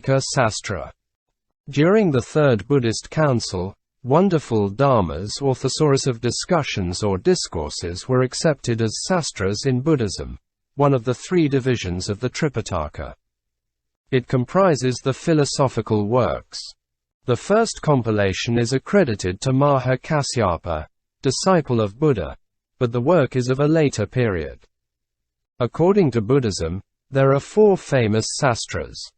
Sastra. During the Third Buddhist Council, wonderful Dharmas or thesaurus of discussions or discourses were accepted as sastras in Buddhism, one of the three divisions of the Tripitaka. It comprises the philosophical works. The first compilation is accredited to Maha Kasyapa, disciple of Buddha, but the work is of a later period. According to Buddhism, there are four famous sastras.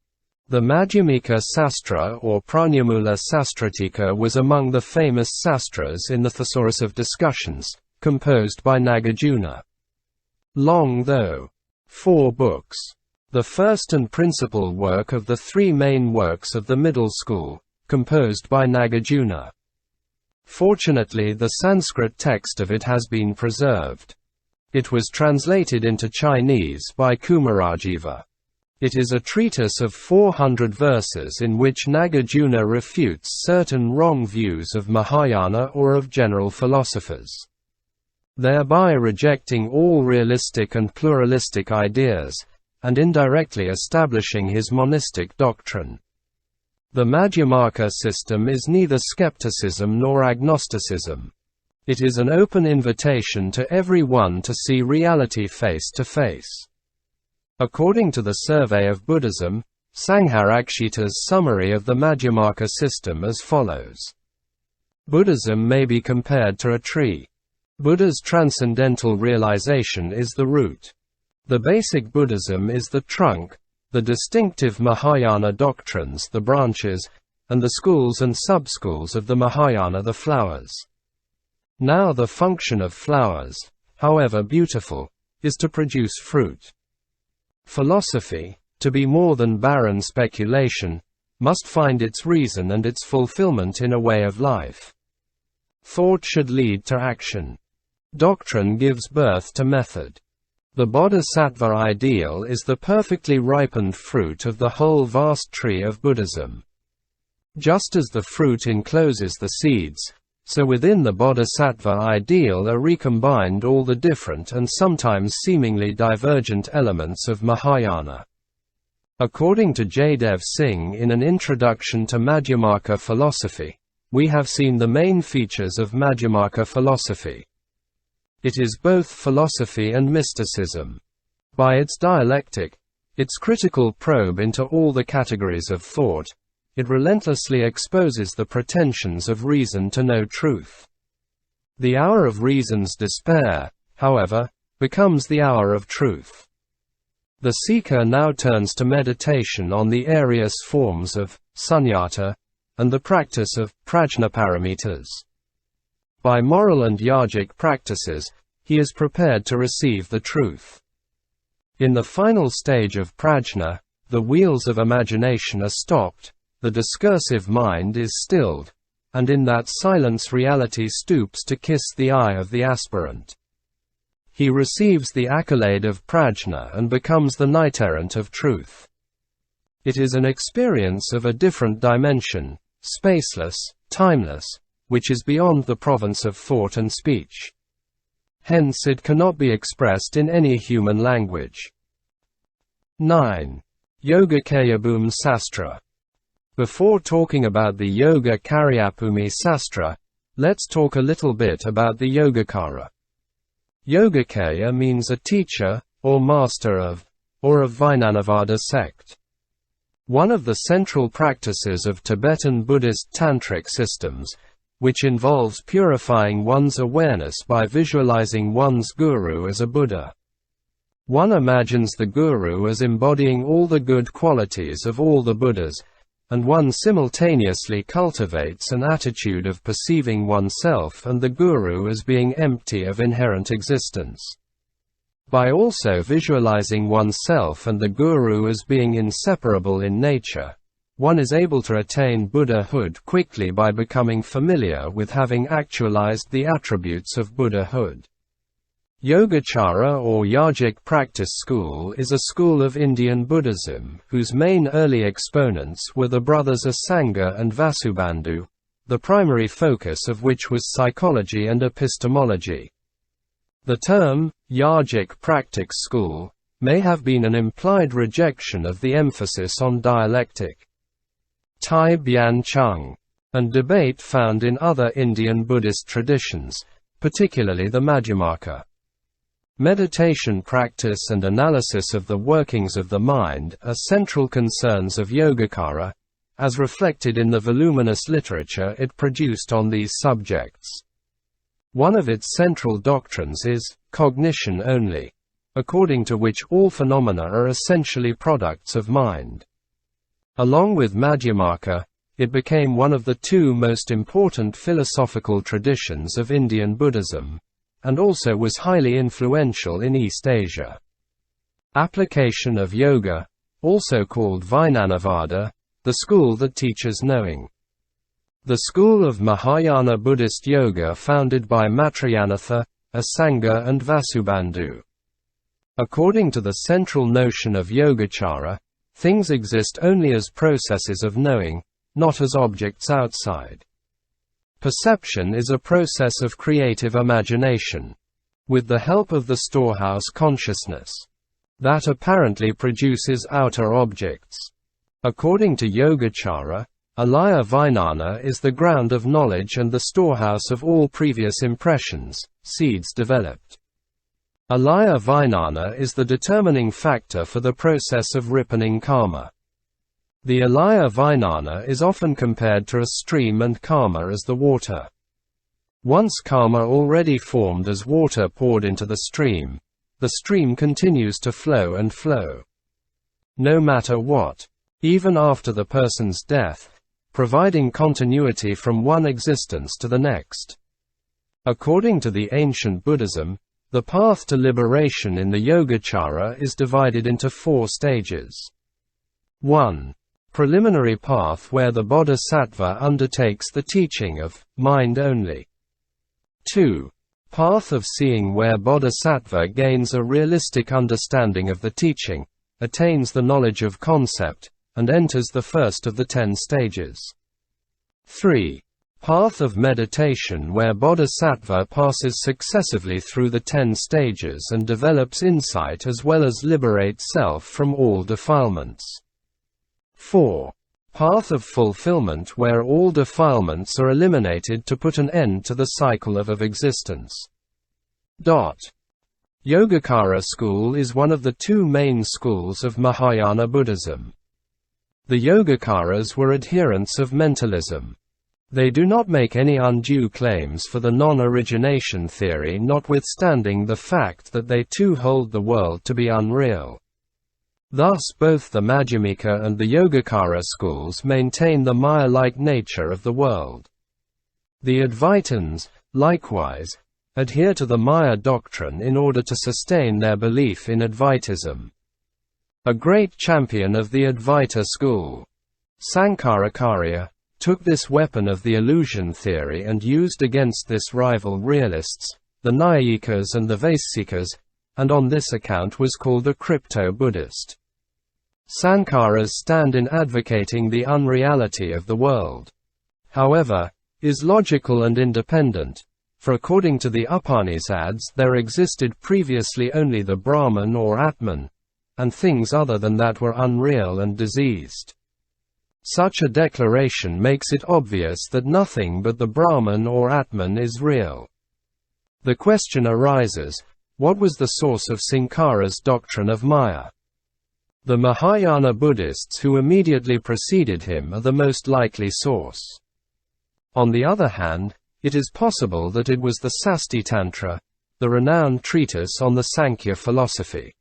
The Madhyamika Sastra or Pranyamula Sastratika was among the famous sastras in the Thesaurus of Discussions, composed by Nagarjuna. Long though 4 books. The first and principal work of the 3 main works of the middle school, composed by Nagarjuna. Fortunately, the Sanskrit text of it has been preserved. It was translated into Chinese by Kumarajiva. It is a treatise of 400 verses in which Nagarjuna refutes certain wrong views of Mahayana or of general philosophers, thereby rejecting all realistic and pluralistic ideas, and indirectly establishing his monistic doctrine. The Madhyamaka system is neither skepticism nor agnosticism. It is an open invitation to everyone to see reality face to face. According to the Survey of Buddhism, Sangharakshita's summary of the Madhyamaka system as follows. Buddhism may be compared to a tree. Buddha's transcendental realization is the root. The basic Buddhism is the trunk, the distinctive Mahayana doctrines the branches, and the schools and sub-schools of the Mahayana the flowers. Now the function of flowers, however beautiful, is to produce fruit. Philosophy, to be more than barren speculation, must find its reason and its fulfillment in a way of life. Thought should lead to action. Doctrine gives birth to method. The bodhisattva ideal is the perfectly ripened fruit of the whole vast tree of Buddhism. Just as the fruit encloses the seeds, so within the bodhisattva ideal are recombined all the different and sometimes seemingly divergent elements of Mahayana. According to Jaydev Singh in an introduction to Madhyamaka philosophy, we have seen the main features of Madhyamaka philosophy. It is both philosophy and mysticism. By its dialectic, its critical probe into all the categories of thought, it relentlessly exposes the pretensions of reason to know truth. The hour of reason's despair, however, becomes the hour of truth. The seeker now turns to meditation on the various forms of sunyata and the practice of prajnaparamitas. By moral and yogic practices, he is prepared to receive the truth. In the final stage of prajna, the wheels of imagination are stopped, the discursive mind is stilled, and in that silence reality stoops to kiss the eye of the aspirant. He receives the accolade of prajna and becomes the knight-errant of truth. It is an experience of a different dimension, spaceless, timeless, which is beyond the province of thought and speech. Hence it cannot be expressed in any human language. 9. Yogacaryabhumi Sastra. Before talking about the Yogacaryabhumi Sastra, let's talk a little bit about the yogacara. Yogacarya means a teacher, or master of, or of Vijnanavada sect. One of the central practices of Tibetan Buddhist tantric systems, which involves purifying one's awareness by visualizing one's guru as a Buddha. One imagines the guru as embodying all the good qualities of all the Buddhas, and one simultaneously cultivates an attitude of perceiving oneself and the guru as being empty of inherent existence. By also visualizing oneself and the guru as being inseparable in nature, one is able to attain Buddhahood quickly by becoming familiar with having actualized the attributes of Buddhahood. Yogacara or yogic practice school is a school of Indian Buddhism whose main early exponents were the brothers Asanga and Vasubandhu, the primary focus of which was psychology and epistemology. The term, yogic practice school, may have been an implied rejection of the emphasis on dialectic. Tai Bian Chung, and debate found in other Indian Buddhist traditions, particularly the Madhyamaka. Meditation practice and analysis of the workings of the mind are central concerns of Yogacara, as reflected in the voluminous literature it produced on these subjects. One of its central doctrines is cognition only, according to which all phenomena are essentially products of mind. Along with Madhyamaka, it became one of the two most important philosophical traditions of Indian Buddhism, and also was highly influential in East Asia. Application of yoga, also called vijnanavada, the school that teaches knowing. The school of Mahayana Buddhist yoga founded by Maitreyanatha, Asanga and Vasubandhu. According to the central notion of yogacara, things exist only as processes of knowing, not as objects outside. Perception is a process of creative imagination, with the help of the storehouse consciousness, that apparently produces outer objects. According to yogacara, alaya vijnana is the ground of knowledge and the storehouse of all previous impressions, seeds developed. Alaya vijnana is the determining factor for the process of ripening karma. The alaya vijnana is often compared to a stream and karma as the water. Once karma already formed as water poured into the stream continues to flow and flow. No matter what, even after the person's death, providing continuity from one existence to the next. According to the ancient Buddhism, the path to liberation in the yogacara is divided into 4 stages. 1. Preliminary path where the bodhisattva undertakes the teaching of mind only. 2. Path of seeing where bodhisattva gains a realistic understanding of the teaching, attains the knowledge of concept, and enters the first of the 10 stages. 3. Path of meditation where bodhisattva passes successively through the 10 stages and develops insight as well as liberates self from all defilements. 4. Path of fulfillment where all defilements are eliminated to put an end to the cycle of existence. Yogacara school is one of the 2 main schools of Mahayana Buddhism. The Yogacaras were adherents of mentalism. They do not make any undue claims for the non-origination theory, notwithstanding the fact that they too hold the world to be unreal. Thus both the Madhyamika and the Yogacara schools maintain the Maya-like nature of the world. The Advaitins, likewise, adhere to the Maya doctrine in order to sustain their belief in Advaitism. A great champion of the Advaita school, Sankaracharya, took this weapon of the illusion theory and used against this rival realists, the Nyayikas and the Vaisikas, and on this account was called a crypto-Buddhist. Sankaras stand in advocating the unreality of the world. However, is logical and independent, for according to the Upanishads there existed previously only the Brahman or Atman, and things other than that were unreal and diseased. Such a declaration makes it obvious that nothing but the Brahman or Atman is real. The question arises, what was the source of Sankara's doctrine of Maya? The Mahayana Buddhists who immediately preceded him are the most likely source. On the other hand, it is possible that it was the Sasti-tantra, the renowned treatise on the Sankhya philosophy.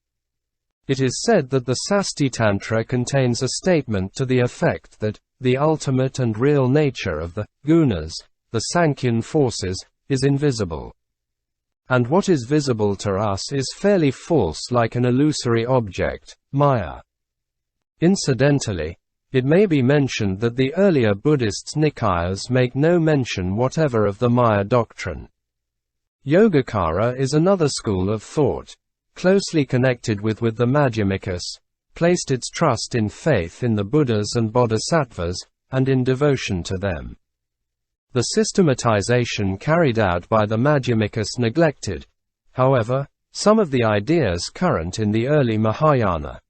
It is said that the Sasti-tantra contains a statement to the effect that the ultimate and real nature of the gunas, the Sankhyan forces, is invisible. And what is visible to us is fairly false, like an illusory object, Maya. Incidentally, it may be mentioned that the earlier Buddhist Nikayas make no mention whatever of the Maya doctrine. Yogacara is another school of thought, closely connected with the Madhyamikas, placed its trust in faith in the Buddhas and Bodhisattvas, and in devotion to them. The systematization carried out by the Madhyamikas neglected, however, some of the ideas current in the early Mahayana,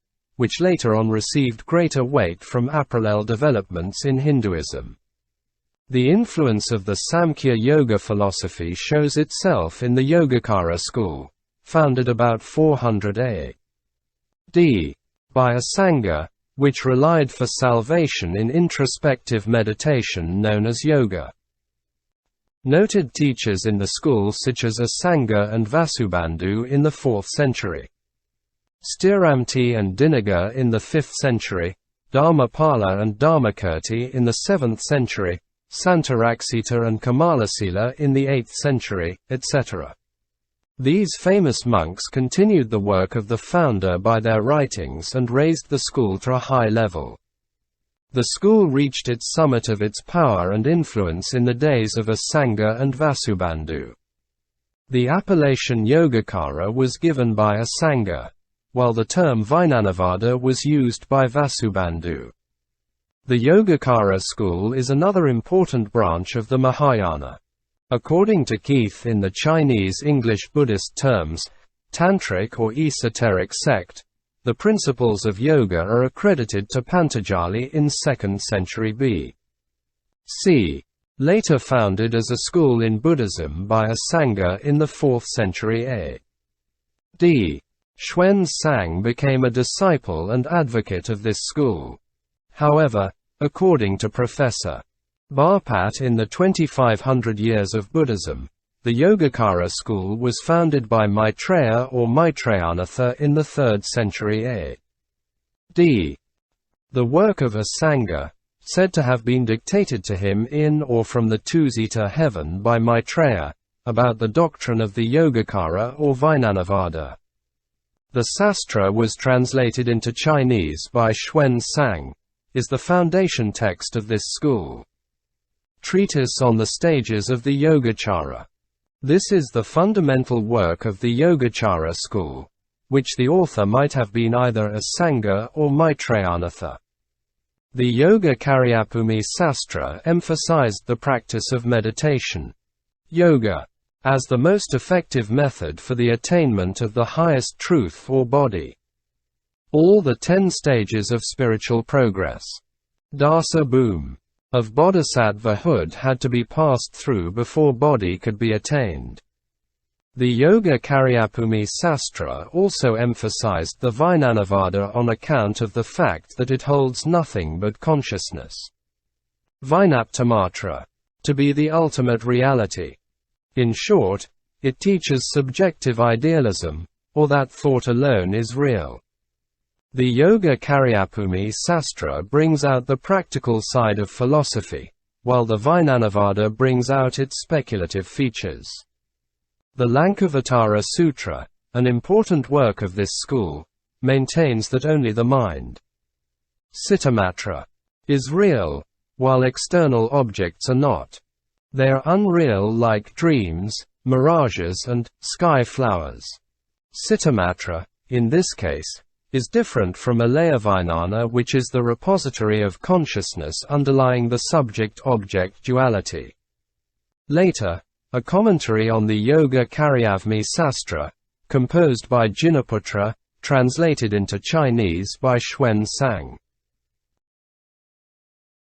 which later on received greater weight from parallel developments in Hinduism. The influence of the Samkhya Yoga philosophy shows itself in the Yogacara school, founded about 400 AD by asanga, which relied for salvation in introspective meditation known as yoga. Noted teachers in the school such as Asanga and Vasubandhu in the 4th century, Stiramti and Dinaga in the 5th century, Dharmapala and Dharmakirti in the 7th century, Santaraksita and Kamalasila in the 8th century, etc. These famous monks continued the work of the founder by their writings and raised the school to a high level. The school reached its summit of its power and influence in the days of Asanga and Vasubandhu. The appellation Yogacara was given by Asanga, while the term Vijnanavada was used by Vasubandhu. The Yogacara school is another important branch of the Mahayana. According to Keith, in the Chinese-English Buddhist terms, tantric or esoteric sect, the principles of yoga are accredited to Pantajali in 2nd century B.C., later founded as a school in Buddhism by Asanga in the 4th century A.D. Hsuan-tsang became a disciple and advocate of this school. However, according to Professor Barpat, in the 2500 years of Buddhism, the Yogacara school was founded by Maitreya or Maitreyanatha in the 3rd century A.D. The work of Asanga, said to have been dictated to him in or from the tusita heaven by Maitreya, about the doctrine of the Yogacara or Vijnanavada. The sastra was translated into Chinese by Hsuan-tsang, is the foundation text of this school. Treatise on the stages of the yogacara. This is the fundamental work of the yogacara school, which the author might have been either Asanga or Maitreyanatha. The yogacaryabhumi sastra emphasized the practice of meditation, yoga, as the most effective method for the attainment of the highest truth or bodhi. All the 10 stages of spiritual progress, dasa bhumi, of bodhisattvahood had to be passed through before bodhi could be attained. The yogacaryabhumi sastra also emphasized the vijnanavada on account of the fact that it holds nothing but consciousness, vijnaptimatra, to be the ultimate reality. In short, it teaches subjective idealism, or that thought alone is real. The yogacaryabhumi sastra brings out the practical side of philosophy, while the Vijnanavada brings out its speculative features. The Lankavatara Sutra, an important work of this school, maintains that only the mind, citamatra, is real, while external objects are not. They are unreal like dreams, mirages and sky flowers. Citamatra, in this case, is different from alayavijnana, which is the repository of consciousness underlying the subject-object duality. Later, a commentary on the Yogacaryabhumi Sastra, composed by Jinaputra, translated into Chinese by Hsuan-tsang,